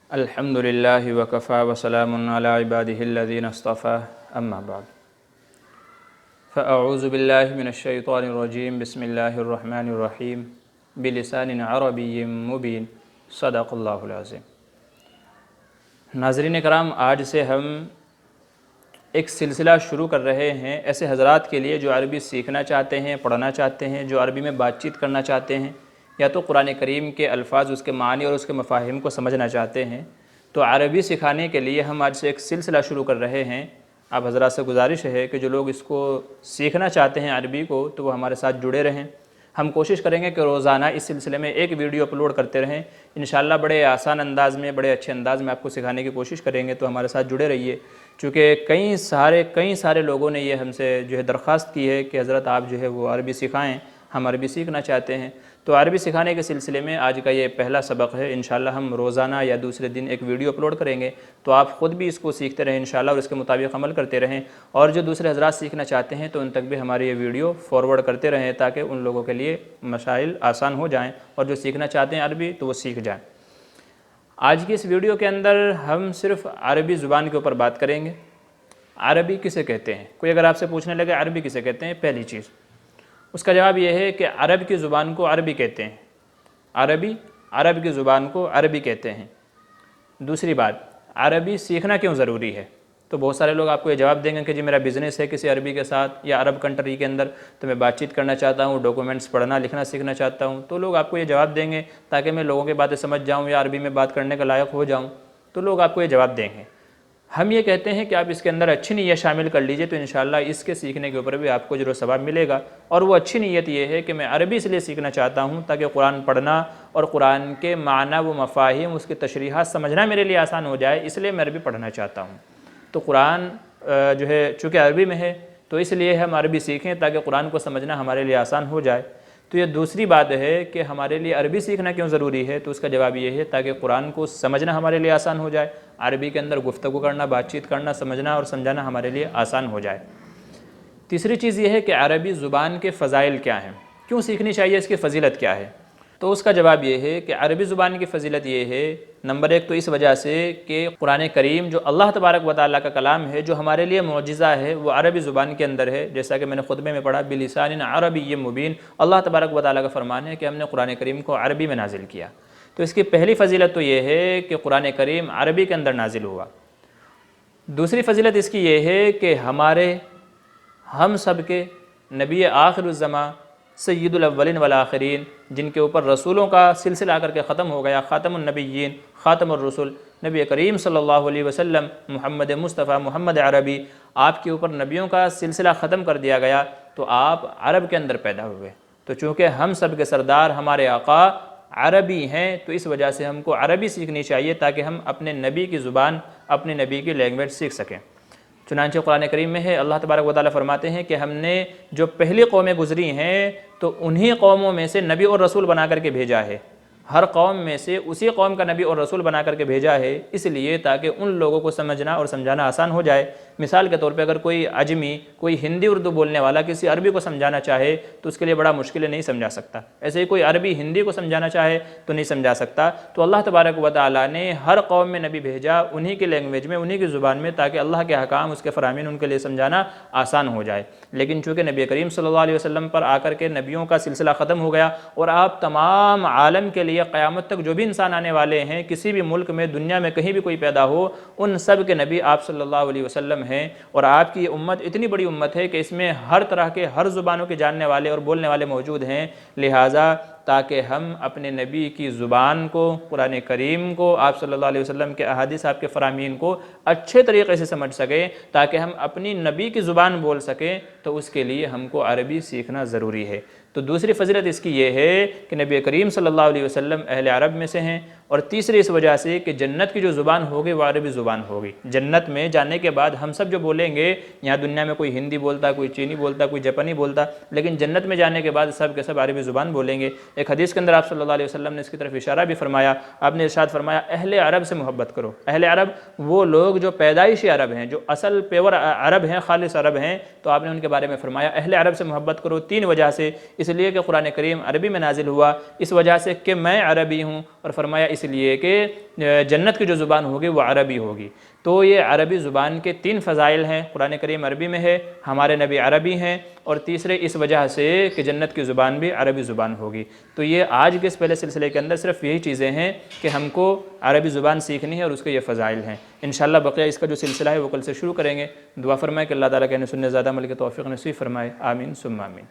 अल्हम्दुलिल्लाहि वकफ़ा वसलामुन अला इबादिहि अल्लज़ीना इस्तफ़ा अम्मा बाद फ़अऊज़ु बिल्लाहि मिनश्शैतानिर रजीम बिस्मिल्लाहिर रहमानिर रहीम बिलिसानिन अरबिय्यिम मुबीन सदक़ल्लाहुल अज़ीम। नाज़रीन कराम, आज से हम एक सिलसिला शुरू कर रहे हैं ऐसे हज़रात के लिए जो अरबी सीखना चाहते हैं, पढ़ना चाहते हैं, जो अरबी में बातचीत करना चाहते हैं या तो कुरान करीम के अल्फाज़, उसके मानी और उसके मफ़ाहिम को समझना चाहते हैं। तो अरबी सिखाने के लिए हम आज से एक सिलसिला शुरू कर रहे हैं। आप हज़रात से गुजारिश है कि जो लोग इसको सीखना चाहते हैं अरबी को, तो वो हमारे साथ जुड़े रहें। हम कोशिश करेंगे कि रोज़ाना इस सिलसिले में एक वीडियो अपलोड करते रहें। इंशाअल्लाह बड़े आसान अंदाज़ में, बड़े अच्छे अंदाज़ में आपको सिखाने की कोशिश करेंगे, तो हमारे साथ जुड़े रहिए। चूँकि कई सारे लोगों ने ये हमसे जो है दरख्वास्त की है कि हज़रत आप जो है वो अरबी सिखाएँ, हम अरबी सीखना चाहते हैं। तो अरबी सिखाने के सिलसिले में आज का ये पहला सबक है। इंशाअल्लाह हम रोज़ाना या दूसरे दिन एक वीडियो अपलोड करेंगे, तो आप ख़ुद भी इसको सीखते रहें इंशाअल्लाह और इसके मुताबिक अमल करते रहें। और जो दूसरे हज़रात सीखना चाहते हैं तो उन तक भी हमारे ये वीडियो फॉरवर्ड करते रहें, ताकि उन लोगों के लिए मसाइल आसान हो जाएँ और जो सीखना चाहते हैं अरबी तो वो सीख जाएँ। आज की इस वीडियो के अंदर हम सिर्फ़ अरबी ज़ुबान के ऊपर बात करेंगे। अरबी किसे कहते हैं? कोई अगर आपसे पूछने लगे अरबी किसे कहते हैं, पहली चीज़ उसका जवाब यह है कि अरब की ज़ुबान को अरबी कहते हैं। अरब की ज़ुबान को अरबी कहते हैं। दूसरी बात, अरबी सीखना क्यों ज़रूरी है? तो बहुत सारे लोग आपको ये जवाब देंगे कि जी मेरा बिज़नेस है किसी अरबी के साथ या अरब कंट्री के अंदर, तो मैं बातचीत करना चाहता हूँ, डॉक्यूमेंट्स पढ़ना लिखना सीखना चाहता हूँ। तो लोग आपको ये जवाब देंगे ताकि मैं लोगों की बातें समझ जाऊँ या अरबी में बात करने का लायक हो जाऊँ, तो लोग आपको ये जवाब देंगे। हम ये कहते हैं कि आप इसके अंदर अच्छी नीयत शामिल कर लीजिए, तो इंशाअल्लाह इसके सीखने के ऊपर भी आपको जो सवाब मिलेगा। और वो अच्छी नीयत ये है कि मैं अरबी इसलिए सीखना चाहता हूँ ताकि कुरान पढ़ना और कुरान के माना व मफ़ाहिम, उसके तशरीहात समझना मेरे लिए आसान हो जाए, इसलिए मैं अरबी पढ़ना चाहता हूँ। तो कुरान जो है चूँकि अरबी में है, तो इसलिए हम अरबी सीखें ताकि कुरान को समझना हमारे लिए आसान हो जाए। तो ये दूसरी बात है कि हमारे लिए अरबी सीखना क्यों ज़रूरी है, तो उसका जवाब ये है ताकि कुरान को समझना हमारे लिए आसान हो जाए। अरबी के अंदर गुफ्तगू करना, बातचीत करना, समझना और समझाना हमारे लिए आसान हो जाए। तीसरी चीज़ ये है कि अरबी ज़ुबान के फ़ज़ाइल क्या हैं, क्यों सीखनी चाहिए, इसकी फ़जीलत क्या है? तो उसका जवाब ये है कि अरबी ज़ुबान की फ़जीलत ये है, नंबर एक तो इस वजह से कि कुरान करीम जो अल्लाह तबारक व तआला का कलाम है, जो हमारे लिए मुअजिज़ा है, वो अरबी ज़ुबान के अंदर है। जैसा कि मैंने खुतबे में पढ़ा, बिलिसानिन अरबिय्यिम मुबीन, अल्लाह तबारक व तआला का फरमान है कि हमने कुरान करीम को अरबी में नाजिल किया। तो इसकी पहली फ़जीलत तो ये है कि कुरान करीम अरबी के अंदर नाजिल हुआ। दूसरी फ़जीलत इसकी ये है कि हम सब के नबी आखिरुज़्ज़मा सय्यिदुल अव्वलीन वल आखिरीन, जिनके ऊपर रसूलों का सिलसिला आकर के ख़त्म हो गया, ख़ातमुन नबिय्यीन, ख़ातमुर रसूल, नबी करीम सल्लल्लाहु अलैहि वसल्लम मोहम्मद मुस्तफ़ा मोहम्मद अरबी, आपके ऊपर नबियों का सिलसिला ख़त्म कर दिया गया। तो आप अरब के अंदर पैदा हुए। तो चूँकि हम सब के सरदार हमारे आका अरबी हैं, तो इस वजह से हमको अरबी सीखनी चाहिए ताकि हम अपने नबी की ज़ुबान, अपने नबी की लैंग्वेज सीख सकें। चुनांचे कुरान करीम में है, अल्लाह तबारक व तआला फरमाते हैं कि हमने जो पहली कौमें गुजरी हैं, तो उन्हीं कौमों में से नबी और रसूल बना करके भेजा है। हर कौम में से उसी कौम का नबी और रसूल बना करके भेजा है, इसलिए ताकि उन लोगों को समझना और समझाना आसान हो जाए। मिसाल के तौर पे अगर कोई अजमी, कोई हिंदी उर्दू बोलने वाला किसी अरबी को समझाना चाहे तो उसके लिए बड़ा मुश्किल है, नहीं समझा सकता। ऐसे ही कोई अरबी हिंदी को समझाना चाहे तो नहीं समझा सकता। तो अल्लाह तबारक व तआला ने हर कौम में नबी भेजा, उन्हीं की लैंग्वेज में, उन्हीं की ज़ुबान में, ताकि अल्लाह के अहकाम, उसके फ़रामीन उनके लिए समझाना आसान हो जाए। लेकिन चूँकि नबी करीम सल्लल्लाहु अलैहि वसल्लम पर आकर के नबियों का सिलसिला ख़त्म हो गया और आप तमाम आलम के लिए क़यामत तक जो भी इंसान आने वाले हैं, किसी भी मुल्क में, दुनिया में कहीं भी कोई पैदा हो, उन सब के नबी आप सल्लल्लाहु अलैहि वसल्लम हैं। और आपकी ये उम्मत इतनी बड़ी उम्मत है कि इसमें हर तरह के, हर ज़ुबानों के जानने वाले और बोलने वाले मौजूद हैं। लिहाजा ताकि हम अपने नबी की ज़ुबान को, कुरान करीम को, आप सल्लल्लाहु अलैहि वसल्लम के अहादीस, आपके फ़रामीन को अच्छे तरीक़े से समझ सकें, ताकि हम अपनी नबी की ज़ुबान बोल सकें, तो उसके लिए हमको अरबी सीखना ज़रूरी है। तो दूसरी फ़जीलत इसकी ये है कि नबी करीम सल्लल्लाहु अलैहि वसल्लम अहले अरब में से हैं। और तीसरी इस वजह से कि जन्नत की जो ज़ुबान होगी वो अरबी ज़ुबान होगी। जन्नत में जाने के बाद हम सब जो बोलेंगे, यहाँ दुनिया में कोई हिंदी बोलता, कोई चीनी बोलता, कोई जापानी बोलता, लेकिन जन्नत में जाने के बाद सब के सब अरबी ज़ुबान बोलेंगे। एक हदीस के अंदर आप सल्लल्लाहु अलैहि वसल्लम ने इसकी तरफ इशारा भी फरमाया। आपने इरशाद फरमाया, अहले अरब से मोहब्बत करो। अहले अरब वो लोग जो पैदाइशी अरब हैं, जो असल पेवर अरब हैं, खालिस अरब हैं। तो आपने उनके बारे में फरमाया अहले अरब से मोहब्बत करो 3 वजह से। इस اس لیے کہ قرآن کریم عربی میں نازل ہوا اس وجہ سے کہ میں عربی ہوں، اور فرمایا اس لیے کہ جنت کی جو زبان ہوگی وہ عربی ہوگی۔ تو یہ عربی زبان کے 3 فضائل ہیں، قرآن کریم عربی میں ہے، ہمارے نبی عربی ہیں، اور تیسرے اس وجہ سے کہ جنت کی زبان بھی عربی زبان ہوگی۔ تو یہ آج کے اس پہلے سلسلے کے اندر صرف یہی چیزیں ہیں کہ ہم کو عربی زبان سیکھنی ہے اور اس کے یہ فضائل ہیں۔ انشاءاللہ بقیہ اس کا جو سلسلہ ہے وہ کل سے شروع کریں گے۔ دعا فرمائے کہ اللہ تعالیٰ کے سننے زیادہ عمل کے توفیق نصیب فرمائے، آمین ثم آمین۔